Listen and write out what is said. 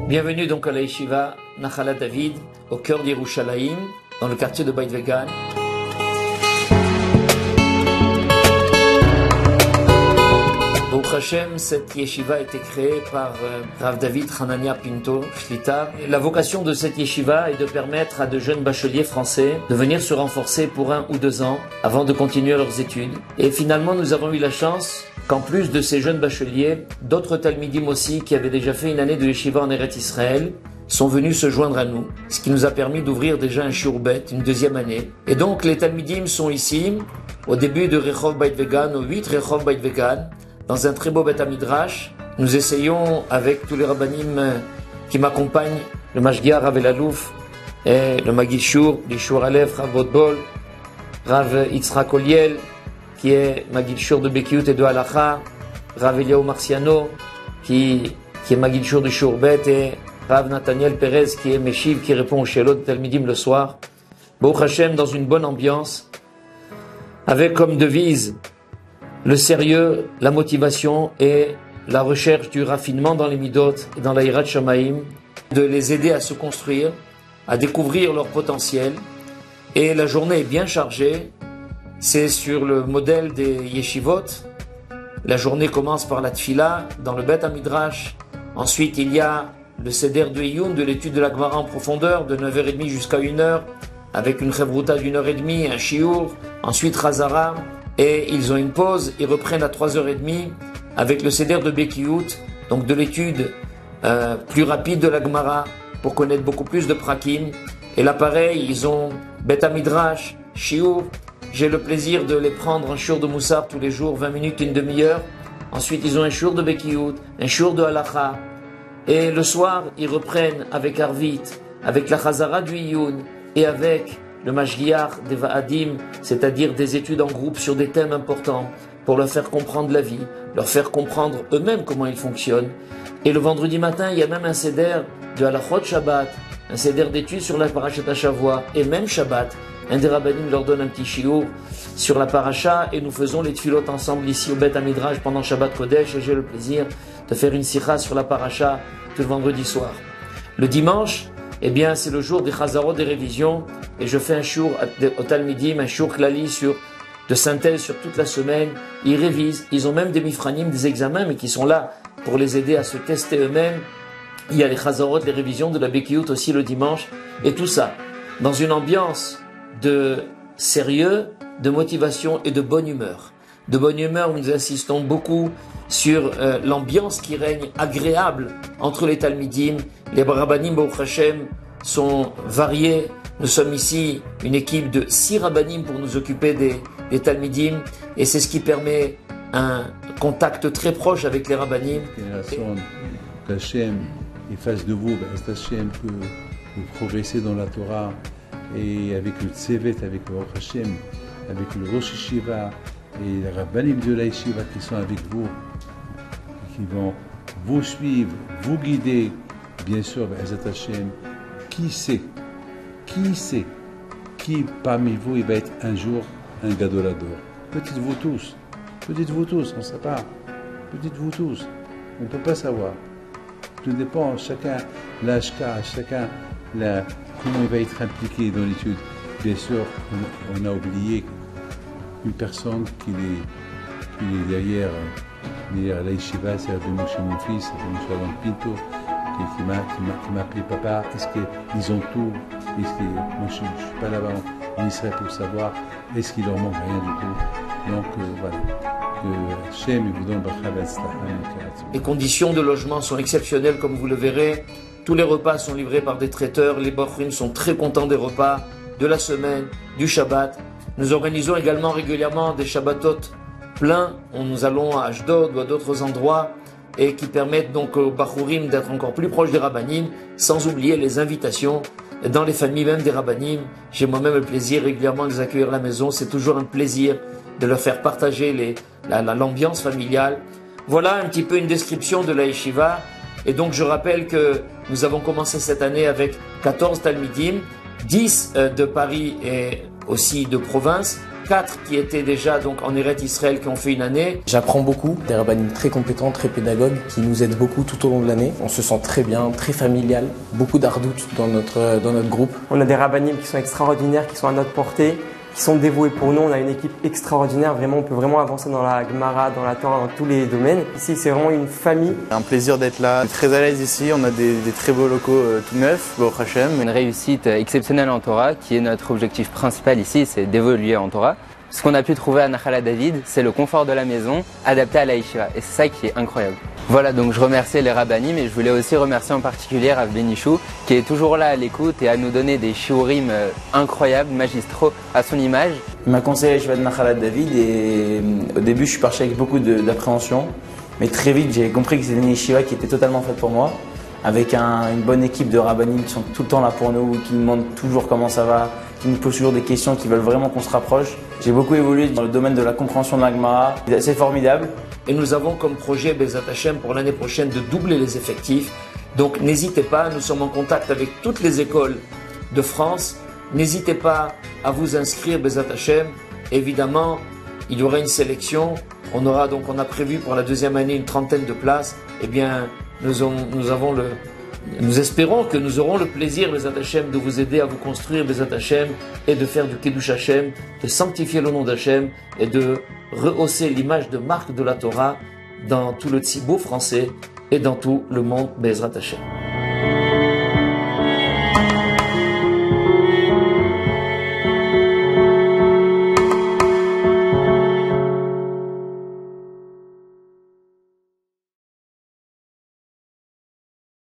Bienvenue donc à la Yeshiva Nachalat David, au cœur d'Yerushalayim, dans le quartier de Beit Vegan. Baruch Hashem, cette yeshiva a été créée par Rav David Hanania Pinto Shlita. La vocation de cette yeshiva est de permettre à de jeunes bacheliers français de venir se renforcer pour 1 ou 2 ans avant de continuer leurs études. Et finalement, nous avons eu la chance qu'en plus de ces jeunes bacheliers, d'autres talmidim aussi qui avaient déjà fait une année de yeshiva en Eretz Israël sont venus se joindre à nous, ce qui nous a permis d'ouvrir déjà un shiurbet, une 2e année. Et donc les talmidim sont ici, au début de Rehov Beit Vegan, au 8 Rehov Beit Vegan, dans un très beau Beth Midrash. Nous essayons, avec tous les rabbanim qui m'accompagnent, le Mashgiach Rav Elalouf et le Magid Shur, l'Ishur Aleph, Rav Botbol, Rav Yitzhak Oliel, qui est Magid Shur de Bekiut et de Halacha, Rav Eliaou Marciano, qui est Magid Shur du Shurbet, et Rav Nathaniel Perez, qui est Meshiv, qui répond au Shelot de Talmidim le soir. Baruch Hashem, dans une bonne ambiance, avec comme devise le sérieux, la motivation et la recherche du raffinement dans les midot et dans la Yirat Shamayim, de les aider à se construire, à découvrir leur potentiel. Et la journée est bien chargée. C'est sur le modèle des yeshivot. La journée commence par la tfila dans le Beth Midrash. Ensuite, il y a le seder de Iyun, de l'étude de la Gemara en profondeur, de 9h30 jusqu'à 1h, avec une chevruta d'1h30, un shiur. Ensuite, Chazara. Et ils ont une pause, ils reprennent à 3h30 avec le seder de Bekiut, donc de l'étude plus rapide de la Gemara pour connaître beaucoup plus de prakim. Et là pareil, ils ont Bet Midrash, Shiur. J'ai le plaisir de les prendre en shiur de Moussar tous les jours, 20 minutes, une demi-heure. Ensuite, ils ont un shiur de Bekiut, un shiur de Halacha. Et le soir, ils reprennent avec Arvit, avec la Chazara du Iyun et avec le Mashgiach des Va'adim, c'est-à-dire des études en groupe sur des thèmes importants pour leur faire comprendre la vie, leur faire comprendre eux-mêmes comment ils fonctionnent. Et le vendredi matin, il y a même un seder de Halachot Shabbat, un seder d'études sur la Parashat HaShavua, et même Shabbat, un des rabbanim leur donne un petit shiur sur la Parasha, et nous faisons les tfilotes ensemble ici au Beth Midrash pendant Shabbat Kodesh, et j'ai le plaisir de faire une sikha sur la Parasha tout le vendredi soir. Le dimanche, eh bien, c'est le jour des chazarot, des révisions, et je fais un shiur au Talmidim, un shiur klali de synthèse sur toute la semaine. Ils révisent, ils ont même des mifranim, des examens, mais qui sont là pour les aider à se tester eux-mêmes. Il y a les chazarot, les révisions de la Bekiut aussi le dimanche, et tout ça dans une ambiance de sérieux, de motivation et de bonne humeur. De bonne humeur, nous insistons beaucoup sur l'ambiance qui règne agréable entre les talmidim. Les rabbanim, Baruch Hashem, sont variés. Nous sommes ici une équipe de 6 rabbanim pour nous occuper des talmidim, et c'est ce qui permet un contact très proche avec les rabbanim. Qu'Hachem fasse de vous, Hachem, que vous progressez dans la Torah, et avec le Tsevet, avec le Baruch Hashem, avec le Rosh Yeshiva et les rabbanim de la Yeshiva qui sont avec vous, qui vont vous suivre, vous guider, bien sûr, Be'ezat Hashem. Qui sait qui parmi vous il va être un jour un gadolador? Peut-être vous tous, on ne sait pas, peut-être vous tous, on ne peut pas savoir. Tout dépend, chacun l'ashka, chacun comment il va être impliqué dans l'étude. Bien sûr, on a oublié une personne qui est derrière la yeshiva, c'est Rabbi Moshe, mon fils, Rabbi Moshe Alon Pinto, qui m'a appelé papa. Est-ce qu'ils ont tout? Est-ce que moi je ne suis pas là-bas en Israël pour savoir est-ce qu'il leur manque rien du tout? Donc voilà. Que Hachem vous donne bracha v'atzlacha. Les conditions de logement sont exceptionnelles, comme vous le verrez. Tous les repas sont livrés par des traiteurs. Les bochrim sont très contents des repas de la semaine, du Shabbat. Nous organisons également régulièrement des Shabbatot pleins. Nous allons à Ashdod ou à d'autres endroits, et qui permettent donc aux Bachurim d'être encore plus proches des Rabbanim, sans oublier les invitations dans les familles même des Rabbanim. J'ai moi-même le plaisir régulièrement de les accueillir à la maison. C'est toujours un plaisir de leur faire partager l'ambiance familiale. Voilà un petit peu une description de la Yeshiva. Et donc je rappelle que nous avons commencé cette année avec 14 talmidim, 10 de Paris et aussi de province, 4 qui étaient déjà donc en Eretz Israël, qui ont fait une année. J'apprends beaucoup, des rabbinim très compétents, très pédagogues, qui nous aident beaucoup tout au long de l'année. On se sent très bien, très familial, beaucoup d'ardout dans notre groupe. On a des rabbinim qui sont extraordinaires, qui sont à notre portée, qui sont dévoués pour nous. On a une équipe extraordinaire, vraiment, on peut vraiment avancer dans la Gemara, dans la Torah, dans tous les domaines. Ici, c'est vraiment une famille. Un plaisir d'être là, très à l'aise ici, on a des très beaux locaux tout neufs, Baruch Hashem. Une réussite exceptionnelle en Torah, qui est notre objectif principal ici, c'est d'évoluer en Torah. Ce qu'on a pu trouver à Nachala David, c'est le confort de la maison, adapté à la yeshiva, et c'est ça qui est incroyable. Voilà, donc je remercie les rabbinim, et je voulais aussi remercier en particulier Rav Benichou, qui est toujours là à l'écoute et à nous donner des shiurim incroyables, magistraux, à son image. Il m'a conseillé la yeshiva de Nachala David, et au début je suis parti avec beaucoup d'appréhension, mais très vite j'ai compris que c'était une yeshiva qui était totalement faite pour moi, avec une bonne équipe de rabbinim qui sont tout le temps là pour nous, qui nous demandent toujours comment ça va, qui nous posent toujours des questions, qui veulent vraiment qu'on se rapproche. J'ai beaucoup évolué dans le domaine de la compréhension de la Gemara, c'est formidable. Et nous avons comme projet Bezat Hashem pour l'année prochaine de doubler les effectifs. Donc n'hésitez pas, nous sommes en contact avec toutes les écoles de France. N'hésitez pas à vous inscrire Bezat Hashem. Évidemment, il y aura une sélection. On a prévu pour la deuxième année une 30aine de places. Eh bien, nous espérons que nous aurons le plaisir, Bezat Hashem, de vous aider à vous construire Bezat Hashem et de faire du Kiddush Hashem, de sanctifier le nom d'Hashem et de rehausser l'image de marque de la Torah dans tout le tzibur français et dans tout le monde Bezat Hashem.